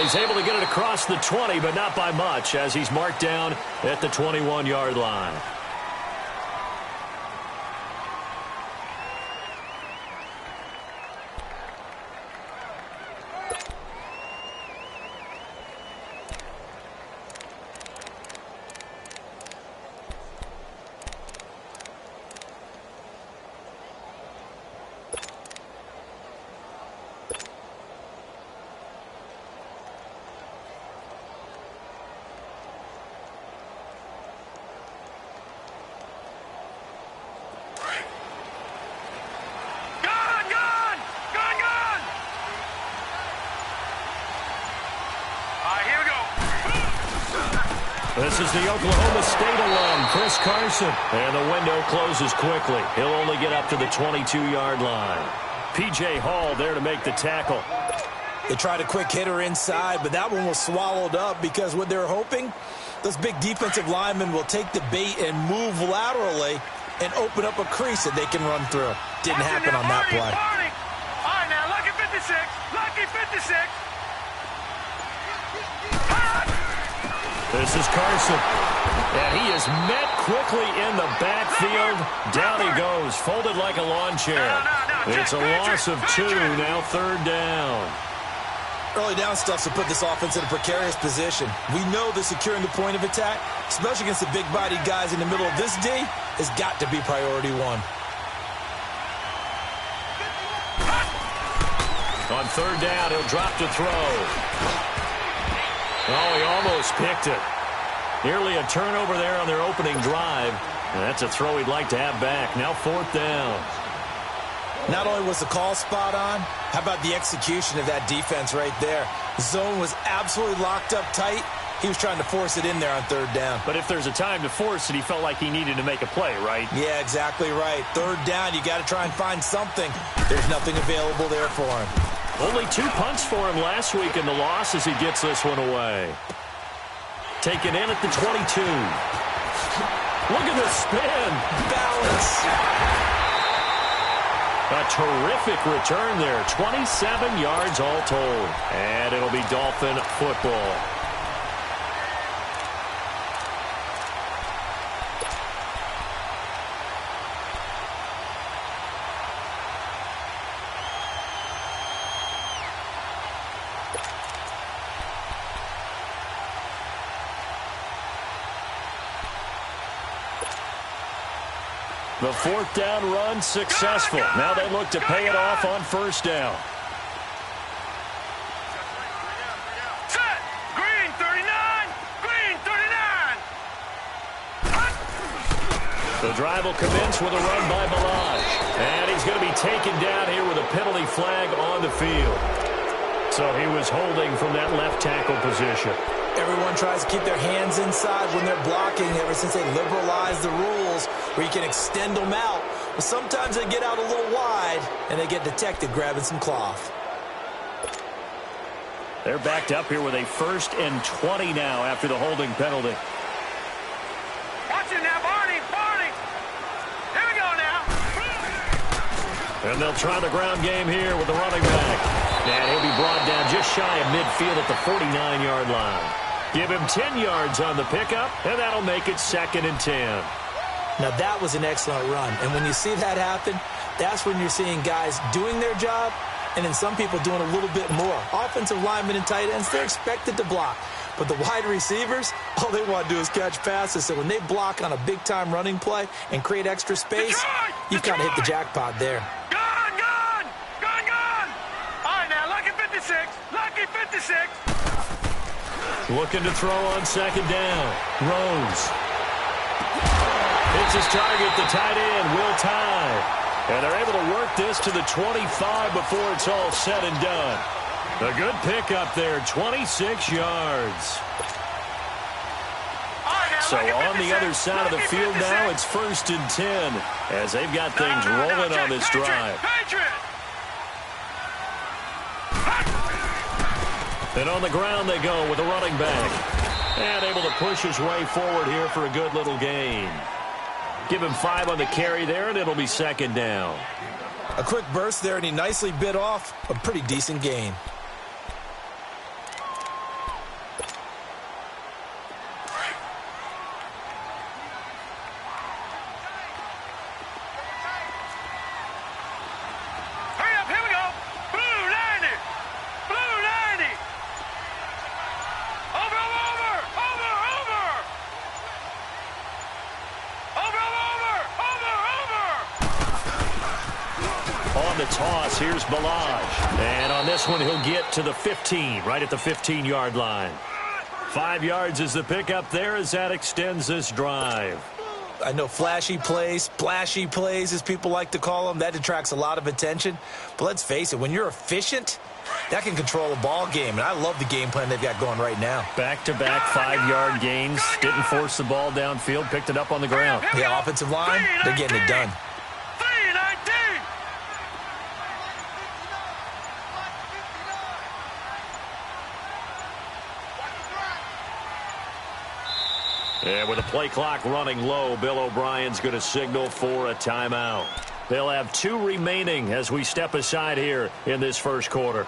he's able to get it across the 20, but not by much, as he's marked down at the 21-yard line. This is the Oklahoma State alum, Chris Carson. And the window closes quickly. He'll only get up to the 22-yard line. P.J. Hall there to make the tackle. They tried a quick hitter inside, but that one was swallowed up because what they're hoping, those big defensive linemen will take the bait and move laterally and open up a crease that they can run through. Didn't happen on that play. All right, now, lucky 56. Lucky 56. This is Carson. And he is met quickly in the backfield. Down he goes, folded like a lawn chair. It's a loss of 2, now 3rd down. Early down stuff to put this offense in a precarious position. We know that securing the point of attack, especially against the big-bodied guys in the middle of this D, has got to be priority 1. On 3rd down, he'll drop to throw. Oh, he almost picked it. Nearly a turnover there on their opening drive. And that's a throw he'd like to have back. Now 4th down. Not only was the call spot on, how about the execution of that defense right there? The zone was absolutely locked up tight. He was trying to force it in there on 3rd down. But if there's a time to force it, he felt like he needed to make a play, right? Yeah, exactly right. 3rd down, you got to try and find something. There's nothing available there for him. Only 2 punts for him last week in the loss as he gets this one away. Taken in at the 22. Look at the spin. Balance. A terrific return there. 27 yards all told. And it'll be Dolphin football. The 4th down run successful. Now they look to pay it off on 1st down. Set. Green 39. Green 39. The drive will commence with a run by Balaj. And he's going to be taken down here with a penalty flag on the field. So he was holding from that left tackle position. Everyone tries to keep their hands inside when they're blocking ever since they liberalized the rules where you can extend them out. But sometimes they get out a little wide and they get detected grabbing some cloth. They're backed up here with a 1st and 20 now after the holding penalty. Watch it now, Barney. Barney. Here we go now. And they'll try the ground game here with the running back. And he'll be brought down just shy of midfield at the 49-yard line. Give him 10 yards on the pickup, and that'll make it 2nd and 10. Now, that was an excellent run. And when you see that happen, that's when you're seeing guys doing their job and then some people doing a little bit more. Offensive linemen and tight ends, they're expected to block. But the wide receivers, all they want to do is catch passes. So when they block on a big-time running play and create extra space, you've kind of hit the jackpot there. Gone, gone. Gone, gone. All right, now, lucky 56. Lucky 56. Looking to throw on 2nd down. Rose. Hits his target, the tight end, Will Tye. And they're able to work this to the 25 before it's all said and done. A good pickup there, 26 yards. So on the other side of the field now, it's 1st and 10 as they've got things rolling on this drive. And on the ground they go with a running back. And able to push his way forward here for a good little gain. Give him 5 on the carry there, and it'll be 2nd down. A quick burst there, and he nicely bit off a pretty decent gain. Here's Balaj. And on this one, he'll get to the 15, right at the 15-yard line. 5 yards is the pickup there as that extends this drive. I know flashy plays, splashy plays, as people like to call them, that attracts a lot of attention. But let's face it, when you're efficient, that can control a ball game. And I love the game plan they've got going right now. Back-to-back 5-yard gains. Didn't force the ball downfield. Picked it up on the ground. The offensive line, they're getting it done. 3-19. And with the play clock running low, Bill O'Brien's going to signal for a timeout. They'll have 2 remaining as we step aside here in this first quarter.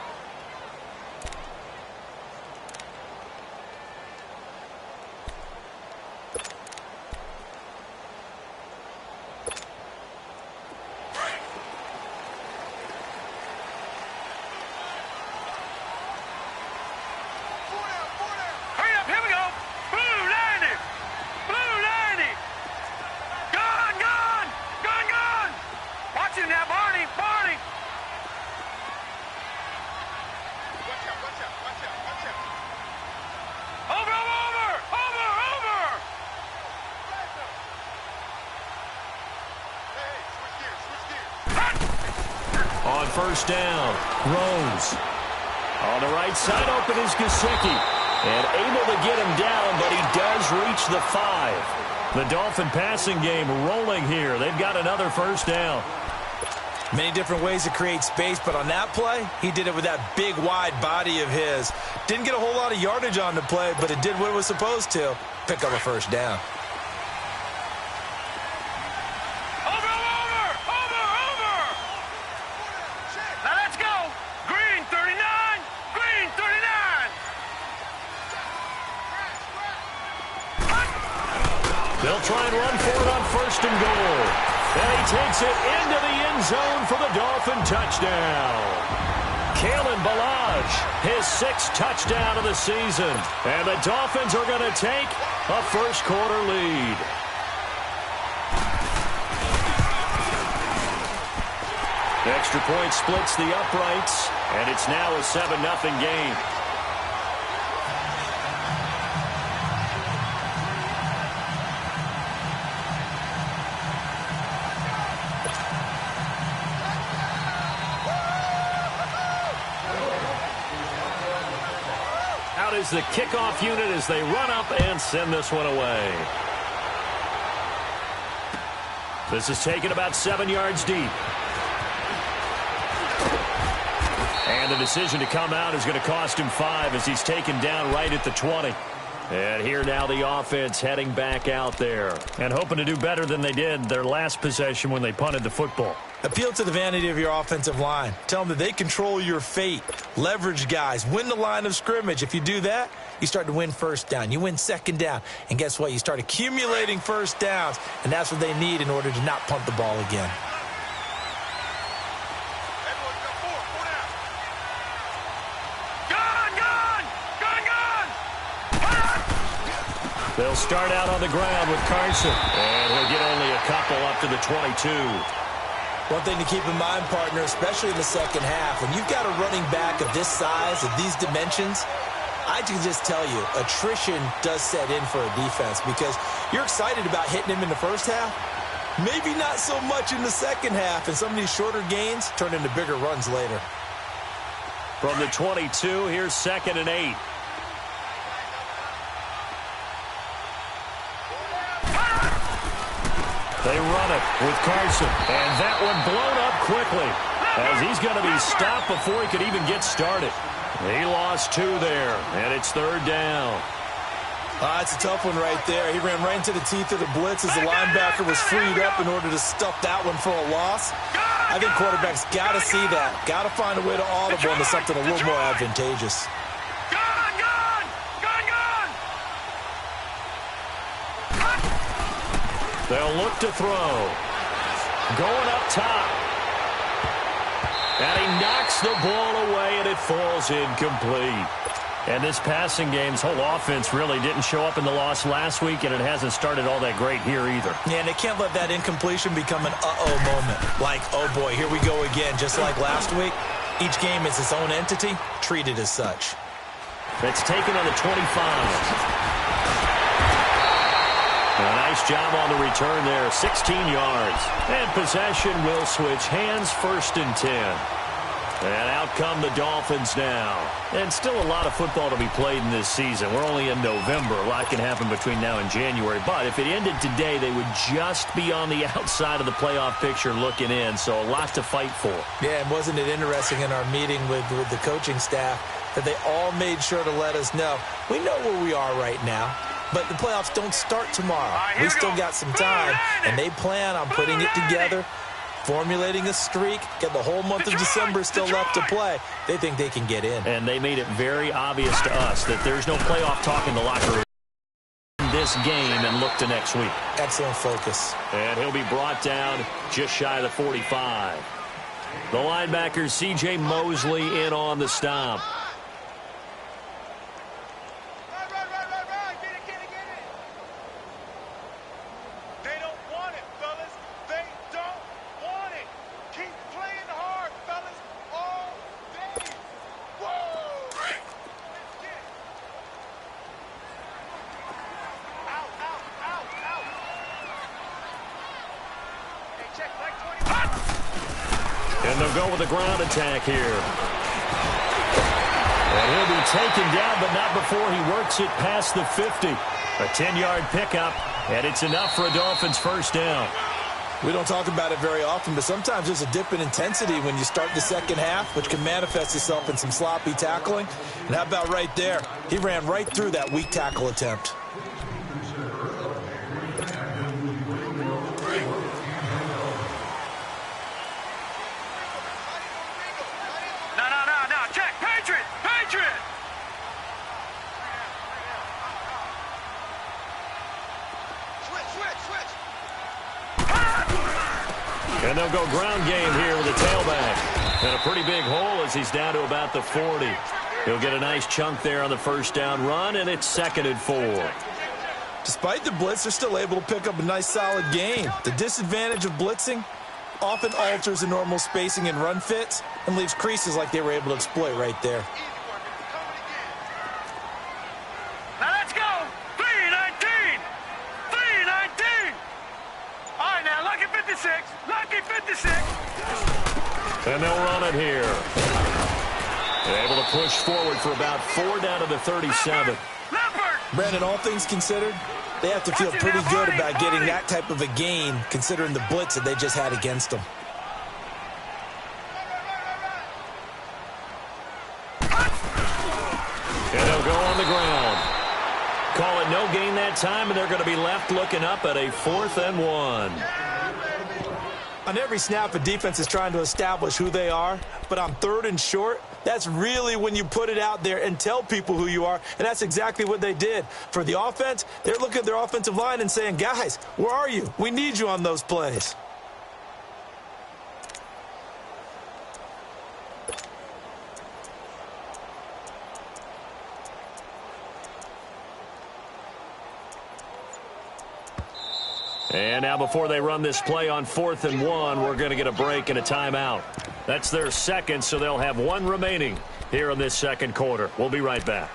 On first down, Rose. On the right side, open is Gesicki. And able to get him down, but he does reach the 5. The Dolphin passing game rolling here. They've got another first down. Many different ways to create space, but on that play, he did it with that big, wide body of his. Didn't get a whole lot of yardage on the play, but it did what it was supposed to. Pick up a first down. They'll try and run for it on first and goal. And he takes it into the end zone for the Dolphin touchdown. Kalen Balaj, his 6th touchdown of the season. And the Dolphins are going to take a first quarter lead. Extra point splits the uprights, and it's now a 7-0 game. Out is the kickoff unit as they run up and send this one away. This is taken about 7 yards deep. And the decision to come out is going to cost him 5 as he's taken down right at the 20. And here now the offense heading back out there and hoping to do better than they did their last possession when they punted the football. Appeal to the vanity of your offensive line. Tell them that they control your fate. Leverage guys. Win the line of scrimmage. If you do that, you start to win first down. You win second down. And guess what? You start accumulating first downs. And that's what they need in order to not punt the ball again. They'll start out on the ground with Carson. And he'll get only a couple up to the 22. One thing to keep in mind, partner, especially in the second half, when you've got a running back of this size, of these dimensions, I can just tell you, attrition does set in for a defense because you're excited about hitting him in the first half. Maybe not so much in the second half, and some of these shorter gains turn into bigger runs later. From the 22, here's 2nd and 8. They run it with Carson, and that one blown up quickly as he's going to be stopped before he could even get started. He lost 2 there, and it's 3rd down. It's a tough one right there. He ran right into the teeth of the blitz as the linebacker was freed up in order to stuff that one for a loss. I think quarterbacks got to see that. Got to find a way to audible into something a little more advantageous. They'll look to throw. Going up top. And he knocks the ball away, and it falls incomplete. And this passing game's whole offense really didn't show up in the loss last week, and it hasn't started all that great here either. Yeah, and they can't let that incompletion become an uh-oh moment. Like, oh boy, here we go again, just like last week. Each game is its own entity, treated as such. It's taken on the 25. A nice job on the return there, 16 yards. And possession will switch hands, 1st and 10. And out come the Dolphins now. And still a lot of football to be played in this season. We're only in November. A lot can happen between now and January. But if it ended today, they would just be on the outside of the playoff picture looking in. So a lot to fight for. Yeah, and wasn't it interesting in our meeting with the coaching staff that they all made sure to let us know, we know where we are right now, but the playoffs don't start tomorrow. We still got some time, and they plan on putting it together, formulating a streak, get the whole month of December still left to play. They think they can get in. And they made it very obvious to us that there's no playoff talk in the locker room in this game and look to next week. Excellent focus. And he'll be brought down just shy of the 45. The linebacker, C.J. Mosley, in on the stop. And they'll go with a ground attack here. And he'll be taken down, but not before he works it past the 50. A 10-yard pickup, and it's enough for a Dolphins 1st down. We don't talk about it very often, but sometimes there's a dip in intensity when you start the second half, which can manifest itself in some sloppy tackling. And how about right there? He ran right through that weak tackle attempt. And they'll go ground game here with a tailback. And a pretty big hole as he's down to about the 40. He'll get a nice chunk there on the 1st down run, and it's 2nd and 4. Despite the blitz, they're still able to pick up a nice solid gain. The disadvantage of blitzing often alters the normal spacing and run fits and leaves creases like they were able to exploit right there. Now let's go. 3-19. 3-19. All right, now, lucky 56. Lucky 56. And they'll run it here. They're able to push forward for about 4 down to the 37. Brandon, all things considered, they have to feel pretty good about getting that type of a gain considering the blitz that they just had against them. And they'll go on the ground. Call it no gain that time, and they're going to be left looking up at a 4th and 1. On every snap, a defense is trying to establish who they are, but on 3rd and short, that's really when you put it out there and tell people who you are, and that's exactly what they did. For the offense, they're looking at their offensive line and saying, guys, where are you? We need you on those plays. And now before they run this play on 4th and 1, we're going to get a break and a timeout. That's their 2nd, so they'll have 1 remaining here in this 2nd quarter. We'll be right back.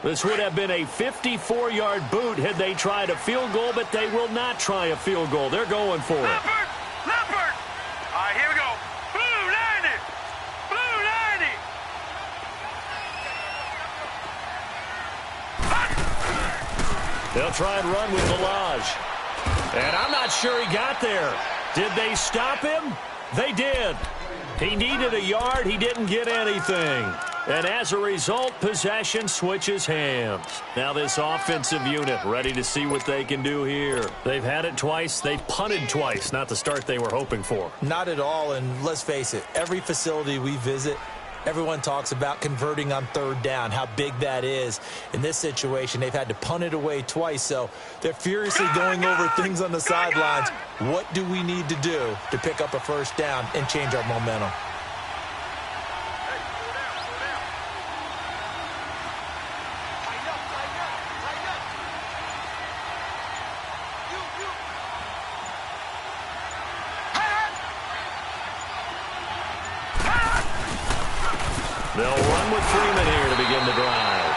This would have been a 54-yard boot had they tried a field goal, but they will not try a field goal. They're going for it. Leopard! All right, here we go. Blue 90! Blue 90! They'll try and run with Delage. And I'm not sure he got there. Did they stop him? They did. He needed a yard. He didn't get anything. And as a result, possession switches hands. Now this offensive unit ready to see what they can do here. They've had it twice. They've punted twice. Not the start they were hoping for. Not at all, and let's face it, every facility we visit, everyone talks about converting on third down, how big that is. In this situation, they've had to punt it away twice, so they're furiously going over things on the sidelines. What do we need to do to pick up a first down and change our momentum? They'll run with Freeman here to begin the drive.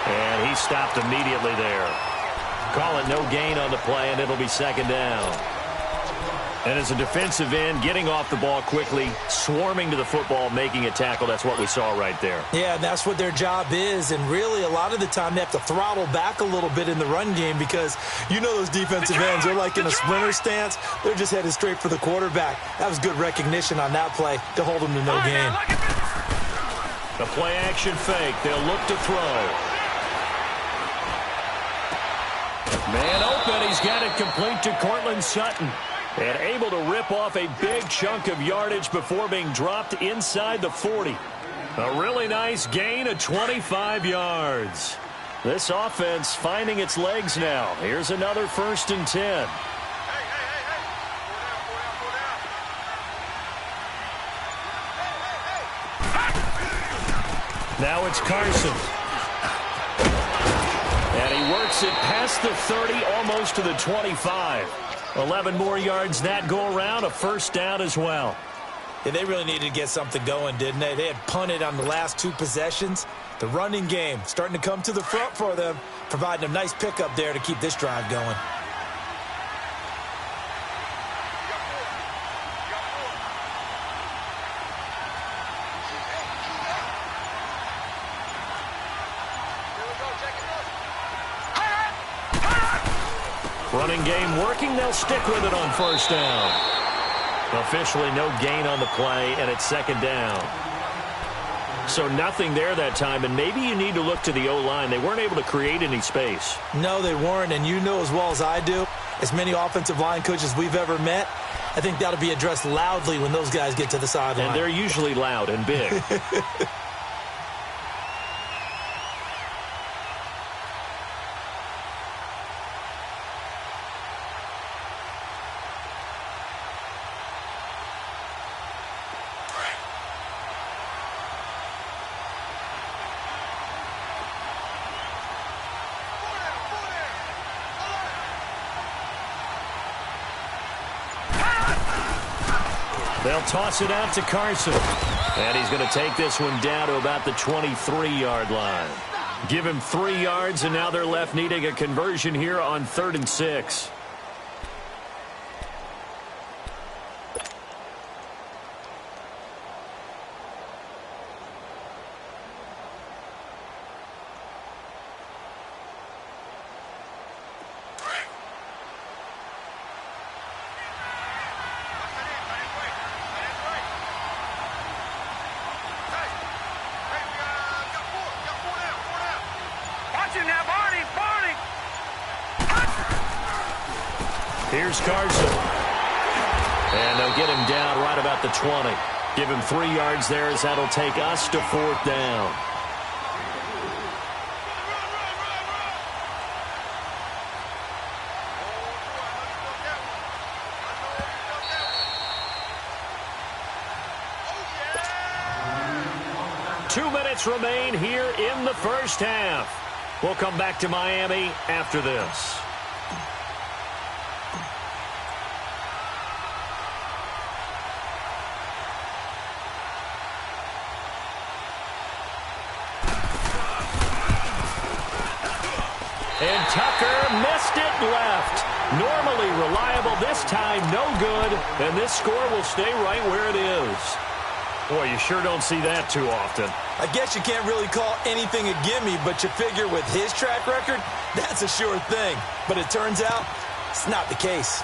And he stopped immediately there. Call it no gain on the play, and it'll be second down. And as a defensive end, getting off the ball quickly, swarming to the football, making a tackle, that's what we saw right there. Yeah, and that's what their job is. And really, a lot of the time, they have to throttle back a little bit in the run game because you know those defensive ends, they're like in a sprinter stance. They're just headed straight for the quarterback. That was good recognition on that play to hold them to no gain. A play-action fake. They'll look to throw. Man open. He's got it complete to Cortland Sutton. And able to rip off a big chunk of yardage before being dropped inside the 40. A really nice gain of 25 yards. This offense finding its legs now. Here's another 1st and 10. Now it's Carson. And he works it past the 30, almost to the 25. 11 more yards that go around, a first down as well. Yeah, they really needed to get something going, didn't they? They had punted on the last 2 possessions. The running game starting to come to the front for them, providing a nice pickup there to keep this drive going. Running game working. They'll stick with it on first down. Officially no gain on the play, and it's second down. So nothing there that time, and maybe you need to look to the O-line. They weren't able to create any space. No, they weren't, and you know as well as I do, as many offensive line coaches we've ever met, I think that'll be addressed loudly when those guys get to the sideline. And they're usually loud and big. They'll toss it out to Carson. And he's going to take this one down to about the 23-yard line. Give him 3 yards, and now they're left needing a conversion here on 3rd and 6. Here's Carson. And they'll get him down right about the 20. Give him 3 yards there as that'll take us to 4th down. Two minutes remain here in the first half. We'll come back to Miami after this. And Tucker missed it left. Normally reliable, this time no good. And this score will stay right where it is. Boy, you sure don't see that too often. I guess you can't really call anything a gimme, but you figure with his track record, that's a sure thing. But it turns out it's not the case.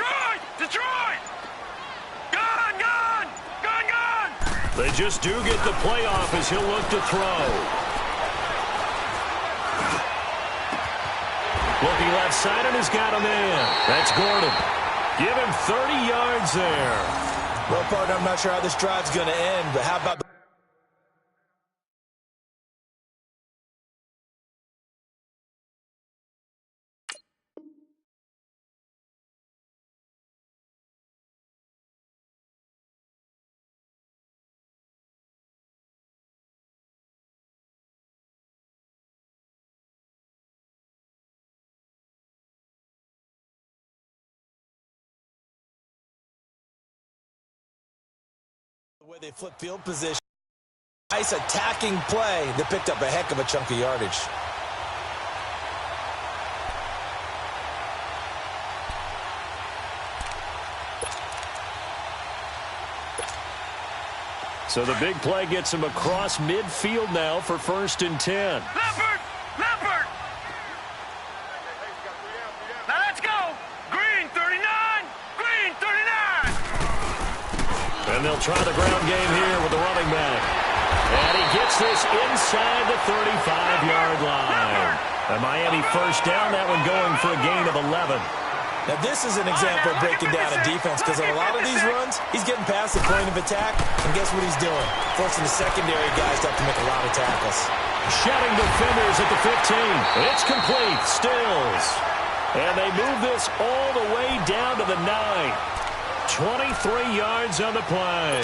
Detroit! Detroit! Gone, gone! Gone, gone! They just do get the playoff as he'll look to throw. Looking left side and has got him in. That's Gordon. Give him 30 yards there. Well, partner, I'm not sure how this drive's going to end, but how about the way they flip field position? Nice attacking play that picked up a heck of a chunk of yardage. So the big play gets him across midfield now for 1st and 10. Leopard! Leopard! Now let's go! Green 39! Green 39! And they'll try the ground game here with the running back. And he gets this inside the 35-yard line. A Miami first down, that one going for a gain of 11. Now, this is an example of breaking down a defense because on a lot of these runs, he's getting past the point of attack, and guess what he's doing? Forcing the secondary guys to have to make a lot of tackles. Shedding defenders at the 15. It's complete. Stills. And they move this all the way down to the 9. 23 yards on the play.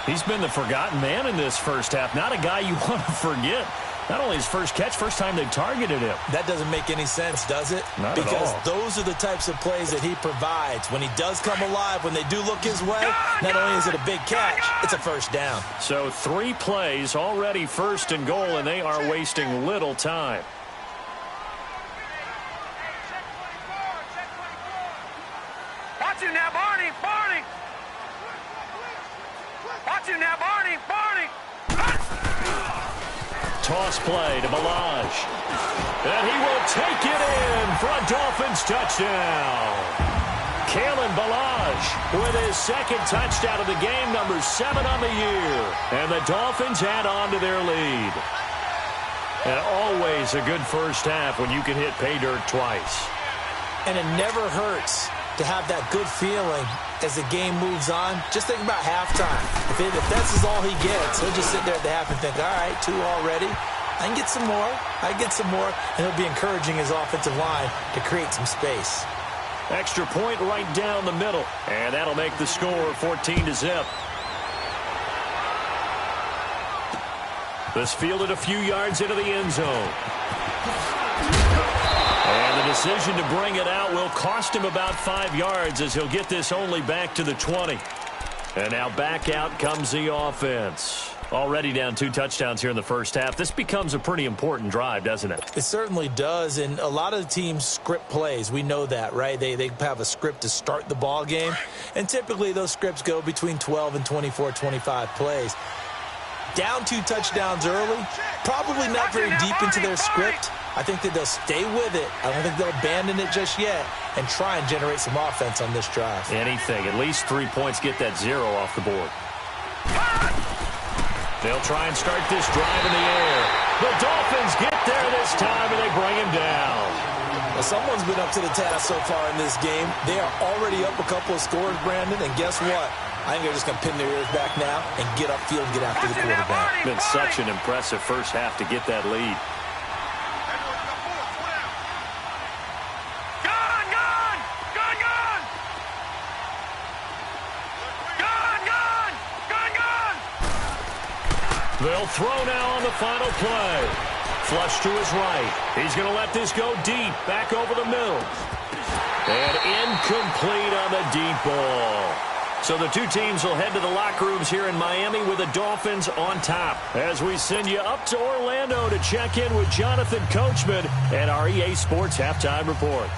He's been the forgotten man in this first half. Not a guy you want to forget. Not only his first catch, first time they've targeted him. That doesn't make any sense, does it? Not at all. Because those are the types of plays that he provides. When he does come alive, when they do look his way, not only is it a big catch, it's a first down. So 3 plays already 1st and goal, and they are wasting little time. Watch him now, Barney! Barney! Watch him now, Barney! Barney! Toss play to Balaj. And he will take it in for a Dolphins touchdown. Kalen Balaj with his 2nd touchdown of the game, number 7 on the year. And the Dolphins add on to their lead. And always a good first half when you can hit pay dirt twice. And it never hurts to have that good feeling as the game moves on. Just think about halftime. If that's all he gets, he'll just sit there at the half and think, all right, 2 already. I can get some more. I can get some more. And he'll be encouraging his offensive line to create some space. Extra point right down the middle. And that'll make the score 14-0. This fielded a few yards into the end zone. And the decision to bring it out will cost him about 5 yards as he'll get this only back to the 20. And now back out comes the offense. Already down 2 touchdowns here in the first half. This becomes a pretty important drive, doesn't it? It certainly does, and a lot of the teams script plays. We know that, right? They have a script to start the ball game, and typically those scripts go between 12 and 24, 25 plays. Down 2 touchdowns early, probably not very deep into their script. I think that they'll stay with it. I don't think they'll abandon it just yet and try and generate some offense on this drive. Anything. At least 3 points, get that 0 off the board. They'll try and start this drive in the air. The Dolphins get there this time, and they bring him down. Well, someone's been up to the task so far in this game. They are already up a couple of scores, Brandon, and guess what? I think they're just going to pin their ears back now and get upfield and get after the quarterback. Been such an impressive first half to get that lead. They'll throw now on the final play. Flush to his right. He's going to let this go deep, back over the middle. And incomplete on the deep ball. So the 2 teams will head to the locker rooms here in Miami with the Dolphins on top. As we send you up to Orlando to check in with Jonathan Coachman and our EA Sports Halftime Report.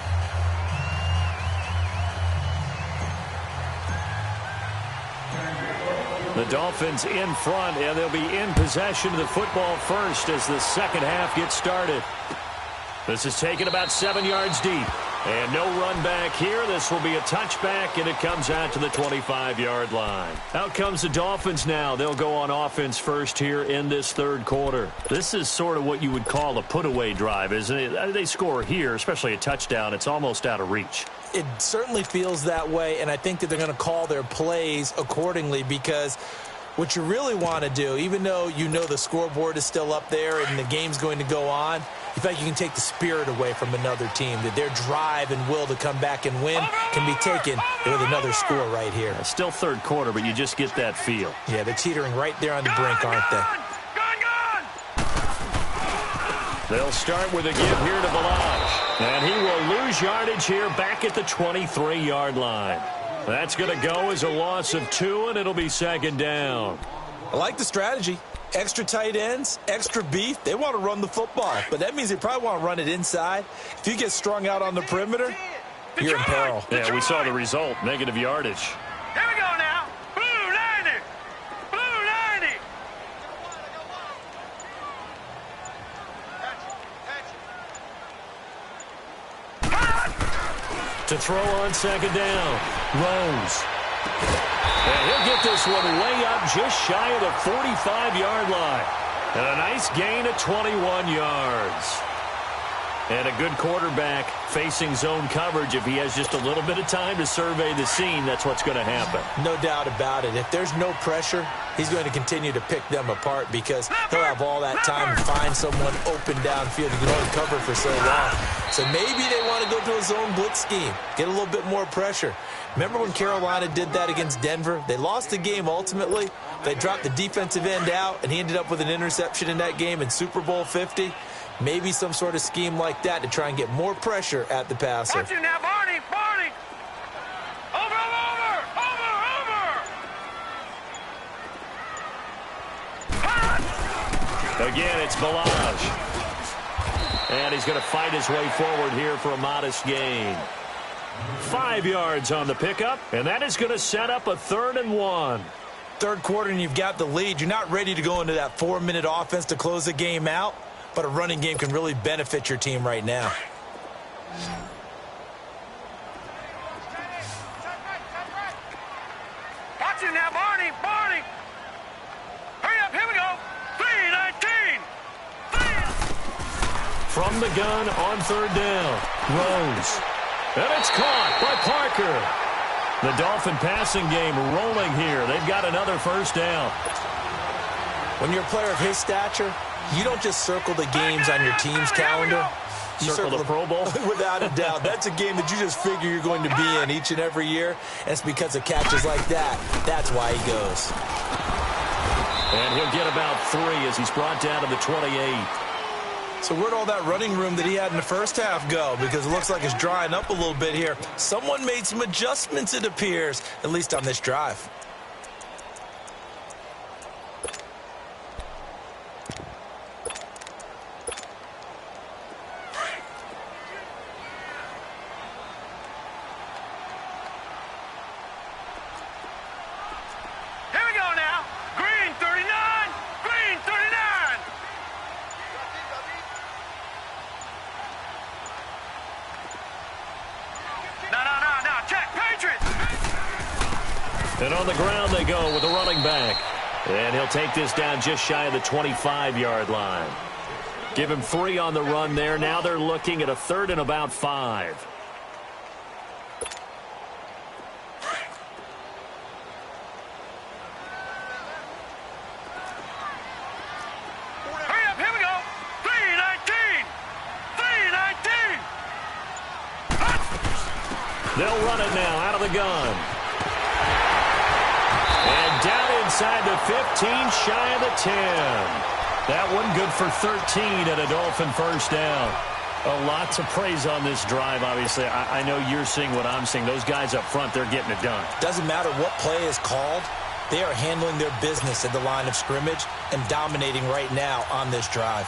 The Dolphins in front, and they'll be in possession of the football first as the second half gets started. This is taken about 7 yards deep. And no run back here. This will be a touchback, and it comes out to the 25-yard line. Out comes the Dolphins now. They'll go on offense first here in this third quarter. This is sort of what you would call a put-away drive, isn't it? They score here, especially a touchdown. It's almost out of reach. It certainly feels that way, and I think that they're going to call their plays accordingly because what you really want to do, even though you know the scoreboard is still up there and the game's going to go on, you feel like you can take the spirit away from another team, that their drive and will to come back and win can be taken with another score right here. It's still third quarter, but you just get that feel. Yeah, they're teetering right there on the brink, aren't they? They'll start with a give here to Balaj. And he will lose yardage here back at the 23-yard line. That's going to go as a loss of 2, and it'll be second down. I like the strategy. Extra tight ends, extra beef. They want to run the football, but that means they probably want to run it inside. If you get strung out on the perimeter, you're in peril. Yeah, we saw the result, negative yardage. Here we go now. Blue 90. Blue 90. To throw on second down, Rose. And he'll get this one way up just shy of the 45-yard line. And a nice gain of 21 yards. And a good quarterback facing zone coverage. If he has just a little bit of time to survey the scene, that's what's going to happen. No doubt about it. If there's no pressure, he's going to continue to pick them apart because he'll have all that time to find someone open downfield. He can only cover for so long. So maybe they want to go to a zone blitz scheme, get a little bit more pressure. Remember when Carolina did that against Denver? They lost the game ultimately. They dropped the defensive end out, and he ended up with an interception in that game in Super Bowl 50. Maybe some sort of scheme like that to try and get more pressure at the passer. Watch you now, Barney, Barney. Over. Again, it's Balaj. And he's going to fight his way forward here for a modest gain. 5 yards on the pickup, and that is going to set up a 3rd and 1. Third quarter and you've got the lead. You're not ready to go into that 4-minute offense to close the game out, but a running game can really benefit your team right now. Watch you now, Barney, Barney. Hurry up, here we go. 3:19. From the gun on 3rd down, Rose. And it's caught by Parker. The Dolphin passing game rolling here. They've got another first down. When you're a player of his stature, you don't just circle the games on your team's calendar. You Circle the Pro Bowl? Without a doubt. That's a game that you just figure you're going to be in each and every year. And it's because of catches like that. That's why he goes. And he'll get about 3 as he's brought down to the 28. So where'd all that running room that he had in the first half go? Because it looks like it's drying up a little bit here. Someone made some adjustments, it appears, at least on this drive. Here we go now. Green 39. Green 39. No. Check. Patriots. And on the ground they go with the running back. And he'll take this down just shy of the 25-yard line. Give him 3 on the run there. Now they're looking at a 3rd and about 5. Hurry up, here we go. 3:19. 3:19. They'll run it now out of the gun. And down inside the 15, shy of the 10. That one good for 13 and a Dolphin first down. A lot to praise on this drive, obviously. I know you're seeing what I'm seeing. Those guys up front, they're getting it done. Doesn't matter what play is called. They are handling their business at the line of scrimmage and dominating right now on this drive.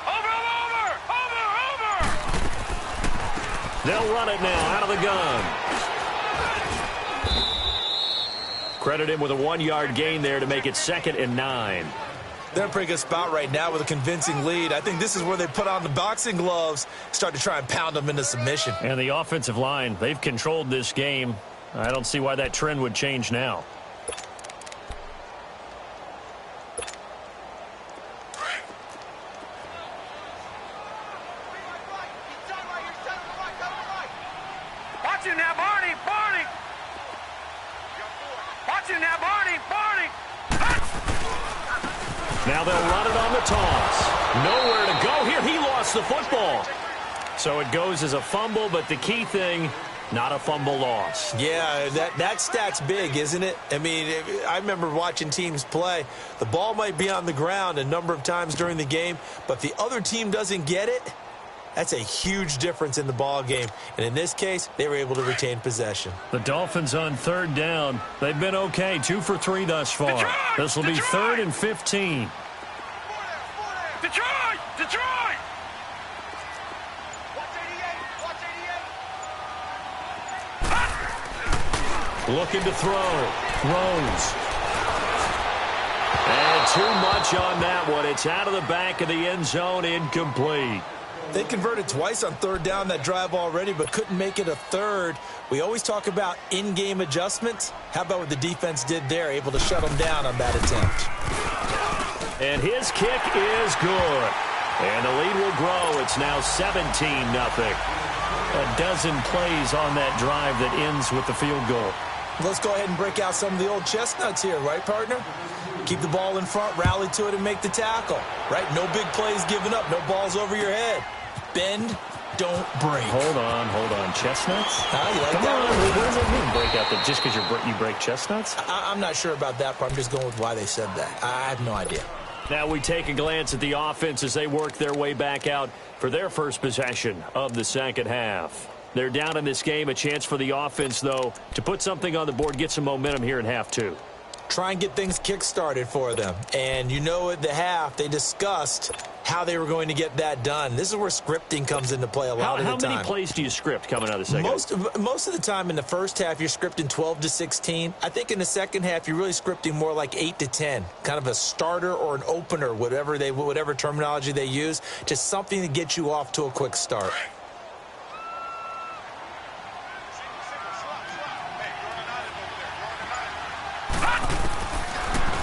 Over. They'll run it now out of the gun. Credit him with a 1-yard gain there to make it 2nd and 9. They're in a pretty good spot right now with a convincing lead. I think this is where they put on the boxing gloves, start to try and pound them into submission. And the offensive line, they've controlled this game. I don't see why that trend would change now. Watch him now, Barney! Barney! Watch him now, Barney! Barney! Now they'll run it on the toss. Nowhere to go here. He lost the football. So it goes as a fumble, but the key thing, not a fumble loss. Yeah, that stat's big, isn't it? I mean, I remember watching teams play. The ball might be on the ground a number of times during the game, but if the other team doesn't get it, that's a huge difference in the ball game. And in this case, they were able to retain possession. The Dolphins on 3rd down. They've been okay, 2 for 3 thus far. This will be 3rd and 15. Detroit! Detroit! Looking to throw. Rose. And too much on that one. It's out of the back of the end zone, incomplete. They converted twice on 3rd down that drive already, but couldn't make it a 3rd. We always talk about in-game adjustments. How about what the defense did there, able to shut them down on that attempt? And his kick is good. And the lead will grow. It's now 17-0. A dozen plays on that drive that ends with the field goal. Let's go ahead and break out some of the old chestnuts here, right, partner? Keep the ball in front, rally to it, and make the tackle, right? No big plays given up, no balls over your head. Bend, don't break. Hold on. Chestnuts? You like Come that on. one? What does it mean, break out? Just because you break chestnuts? I'm not sure about that part. I'm just going with why they said that. I have no idea. Now we take a glance at the offense as they work their way back out for their first possession of the second half. They're down in this game. A chance for the offense, though, to put something on the board, get some momentum here in half 2. Try and get things kick-started for them. And you know at the half, they discussed how they were going to get that done. This is where scripting comes into play a lot of the time. How many plays do you script coming out of the second half? Most of the time in the first half, you're scripting 12 to 16. I think in the second half, you're really scripting more like 8 to 10. Kind of a starter or an opener, whatever terminology they use. Just something to get you off to a quick start.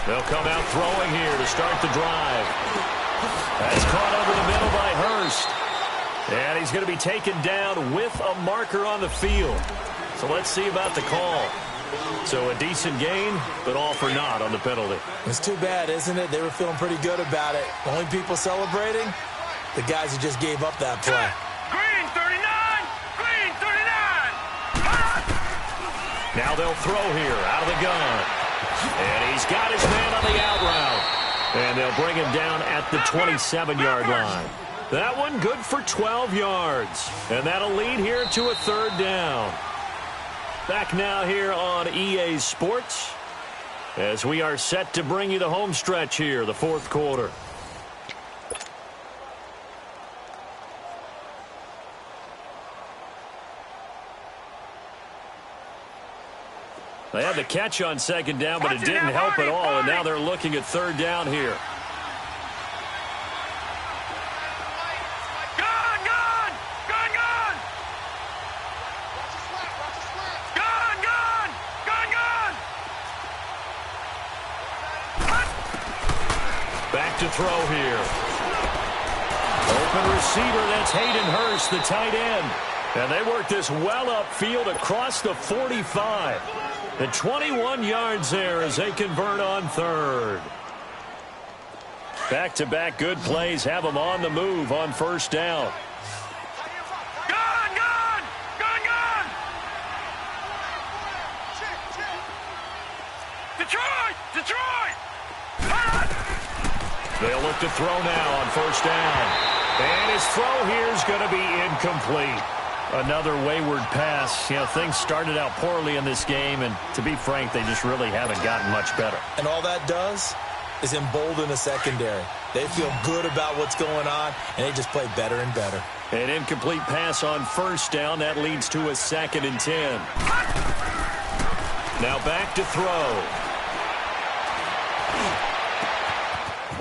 They'll come out throwing here to start the drive. That's caught over the middle by Hurst. And he's going to be taken down with a marker on the field. So let's see about the call. So a decent gain, but all for naught on the penalty. It's too bad, isn't it? They were feeling pretty good about it. Only people celebrating, the guys who just gave up that play. Green 39! Green 39! Now they'll throw here out of the gun. And he's got his man on the out route. And they'll bring him down at the 27-yard line. That one good for 12 yards. And that'll lead here to a 3rd down. Back now here on EA Sports as we are set to bring you the home stretch here, the 4th quarter. They had the catch on 2nd down, but it didn't help at all, and now they're looking at 3rd down here. Gun! Gun! Gun! Gun! Gun! Gun! Gun! Gun! Back to throw here. Open receiver, that's Hayden Hurst, the tight end. And they work this well upfield across the 45. The 21 yards there as they convert on 3rd. Back-to-back good plays have them on the move on 1st down. Gun! Gun! Gun! Gun! Detroit! Detroit! They'll look to throw now on 1st down. And his throw here is going to be incomplete. Another wayward pass. You know, things started out poorly in this game, and to be frank, they just really haven't gotten much better. And all that does is embolden the secondary. They feel good about what's going on, and they just play better and better. An incomplete pass on first down. That leads to a 2nd and 10. Now back to throw.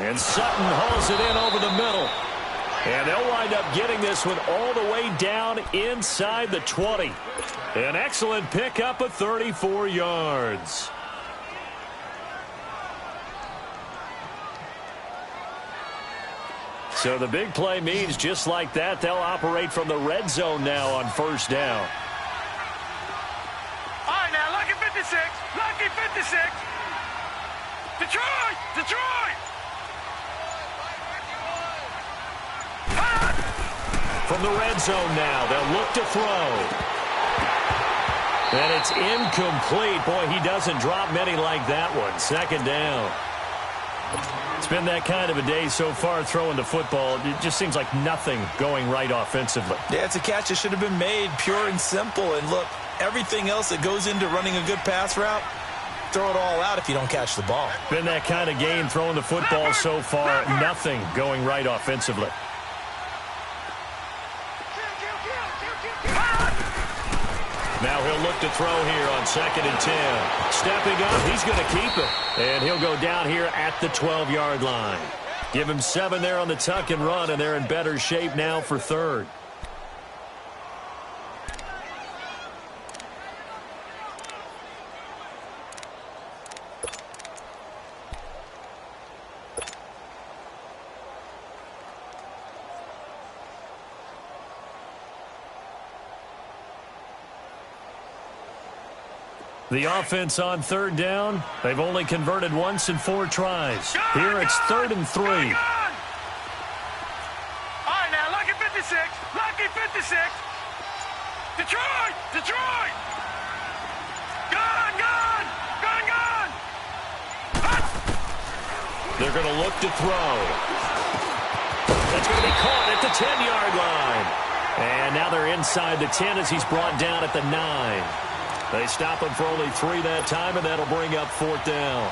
And Sutton hauls it in over the middle. And they'll wind up getting this one all the way down inside the 20. An excellent pickup of 34 yards. So the big play means just like that, they'll operate from the red zone now on first down. All right, now, lucky 56. Lucky 56. Detroit! Detroit! From the red zone now, they'll look to throw. And it's incomplete. Boy, he doesn't drop many like that one. 2nd down. It's been that kind of a day so far throwing the football. It just seems like nothing going right offensively. Yeah, it's a catch that should have been made, pure and simple. And look, everything else that goes into running a good pass route, throw it all out if you don't catch the ball. Been that kind of game throwing the football so far. Nothing going right offensively. Now he'll look to throw here on 2nd and 10. Stepping up, he's going to keep it. And he'll go down here at the 12-yard line. Give him 7 there on the tuck and run, and they're in better shape now for 3rd. The offense on 3rd down, they've only converted once in 4 tries. Here it's 3rd and 3. All right, now, lucky 56. Lucky 56. Detroit! Detroit! Gun! Gun! Gun! Gun! They're going to look to throw. That's going to be caught at the 10-yard line. And now they're inside the 10 as he's brought down at the 9. They stop him for only 3 that time, and that'll bring up 4th down.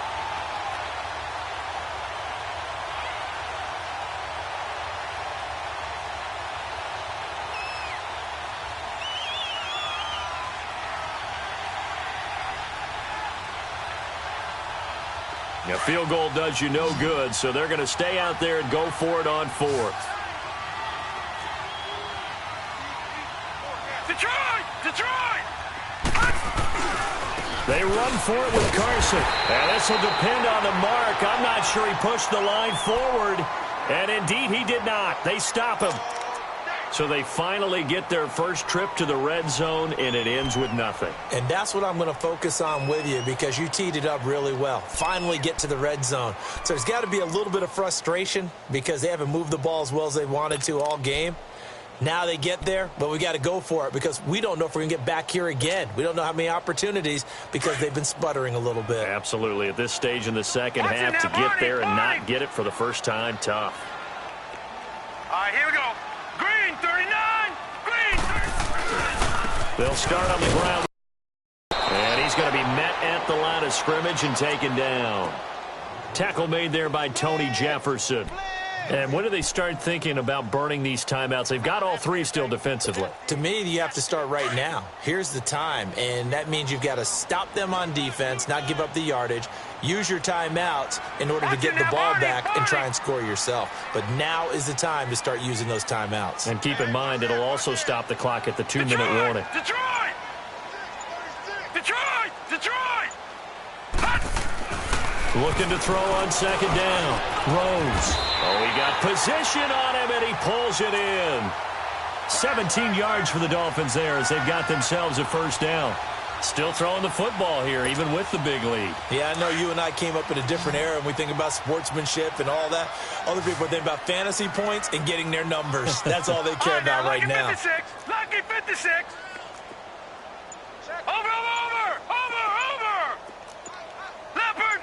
A field goal does you no good, so they're going to stay out there and go for it on 4th. Detroit! Detroit! They run for it with Carson. And this will depend on the mark. I'm not sure he pushed the line forward. And indeed, he did not. They stop him. So they finally get their first trip to the red zone, and it ends with nothing. And that's what I'm going to focus on with you because you teed it up really well. Finally get to the red zone. So there's got to be a little bit of frustration because they haven't moved the ball as well as they wanted to all game. Now they get there, but we got to go for it because we don't know if we're going to get back here again. We don't know how many opportunities because they've been sputtering a little bit. Absolutely. At this stage in the second half, to get there and not get it for the first time, tough. All right, here we go. Green, 39. Green, 39. They'll start on the ground. And he's going to be met at the line of scrimmage and taken down. Tackle made there by Tony Jefferson. And when do they start thinking about burning these timeouts? They've got all 3 still defensively. To me, you have to start right now. Here's the time, and that means you've got to stop them on defense, not give up the yardage, use your timeouts in order to get the ball back and try and score yourself. But now is the time to start using those timeouts. And keep in mind, it'll also stop the clock at the 2-minute warning. Detroit! Detroit! Detroit! Looking to throw on 2nd down. Rose. Oh, he got position on him, and he pulls it in. 17 yards for the Dolphins there as they've got themselves a first down. Still throwing the football here, even with the big lead. Yeah, I know you and I came up in a different era, and we think about sportsmanship and all that. Other people think about fantasy points and getting their numbers. That's all they care about right now. 56. Lucky 56. Over, over, over, over. Leopard.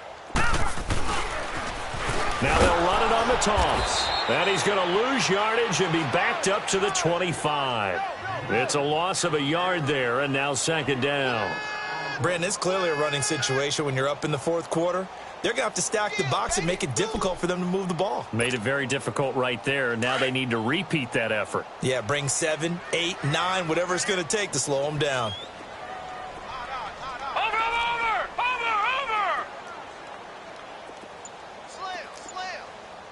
Now they'll run it on the toss. And he's going to lose yardage and be backed up to the 25. It's a loss of a yard there, and now 2nd down. Brandon, it's clearly a running situation when you're up in the fourth quarter. They're going to have to stack the box and make it difficult for them to move the ball. Made it very difficult right there. Now they need to repeat that effort. Yeah, bring 7, 8, 9, whatever it's going to take to slow them down.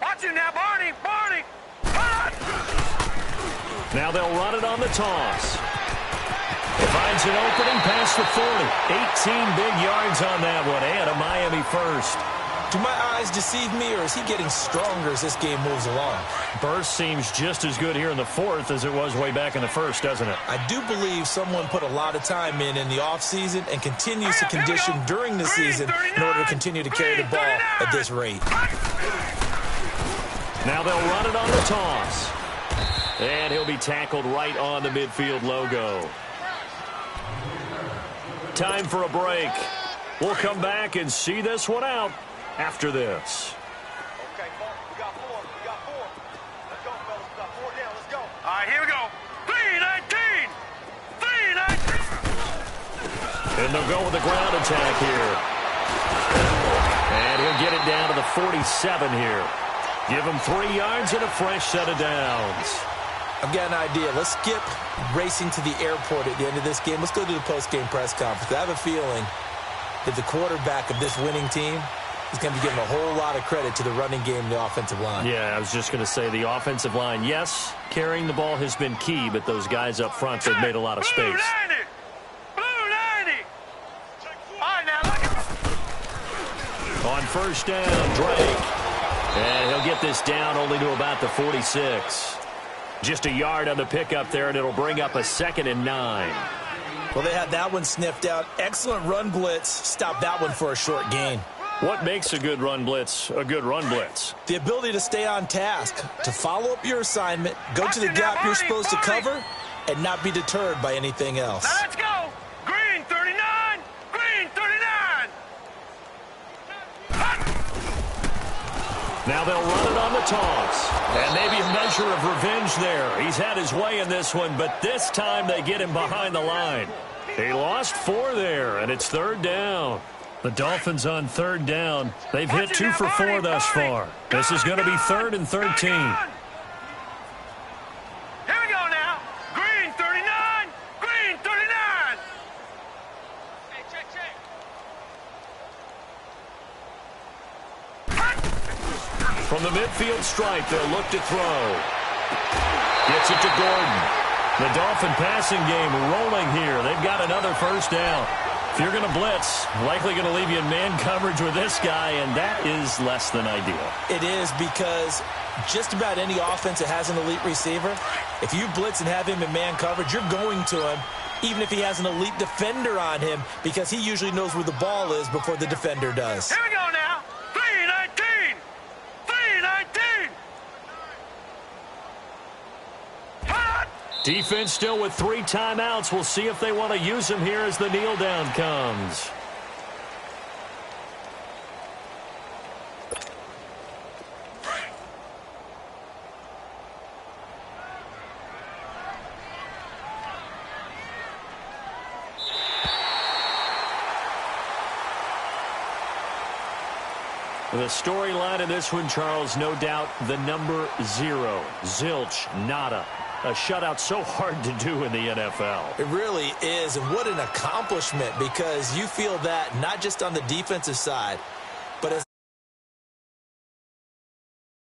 Watch you now, Barney. Now they'll run it on the toss. It finds an opening past the 40. 18 big yards on that one, and a Miami first. Do my eyes deceive me, or is he getting stronger as this game moves along? Burst seems just as good here in the fourth as it was way back in the first, doesn't it? I do believe someone put a lot of time in the offseason and continues to condition during the season in order to continue to carry the ball at this rate. Now they'll run it on the toss. And he'll be tackled right on the midfield logo. Time for a break. We'll come back and see this one out after this. Okay, we got four. Let's go, fellas. We got 4 down. Let's go. All right, here we go. 3-19. And they'll go with a ground attack here. And he'll get it down to the 47 here. Give him 3 yards and a fresh set of downs. I've got an idea. Let's skip racing to the airport at the end of this game. Let's go to the post-game press conference. I have a feeling that the quarterback of this winning team is going to be giving a whole lot of credit to the running game and the offensive line. Yeah, I was just going to say the offensive line, yes, carrying the ball has been key, but those guys up front, they've made a lot of space. Blue 90. All right, now look at On first down, Drake. And he'll get this down only to about the 46. Just a yard on the pickup there, and it'll bring up a 2nd and 9. Well, they had that one sniffed out. Excellent run blitz. Stop that one for a short gain. What makes a good run blitz a good run blitz? The ability to stay on task, to follow up your assignment, go to the gap you're supposed to cover, and not be deterred by anything else. Now let's go. Green 39. Green 39. Now they'll run it on the toss. And maybe a measure of revenge there. He's had his way in this one, but this time they get him behind the line. He lost 4 there, and it's 3rd down. The Dolphins on 3rd down. They've hit 2 for 4 thus far. This is going to be 3rd and 13. Here we go now. Green 39. Green 39. Hey, check. From the midfield stripe, they'll look to throw. Gets it to Gordon. The Dolphin passing game rolling here. They've got another first down. If you're going to blitz, likely going to leave you in man coverage with this guy, and that is less than ideal. It is, because just about any offense that has an elite receiver, if you blitz and have him in man coverage, you're going to him, even if he has an elite defender on him, because he usually knows where the ball is before the defender does. Here we go now. 3-19. 3-19. Defense still with 3 timeouts. We'll see if they want to use them here as the kneel down comes. The storyline in this one, Charles, no doubt the number 0. Zilch, nada. A shutout so hard to do in the NFL. It really is, and what an accomplishment, because you feel that not just on the defensive side,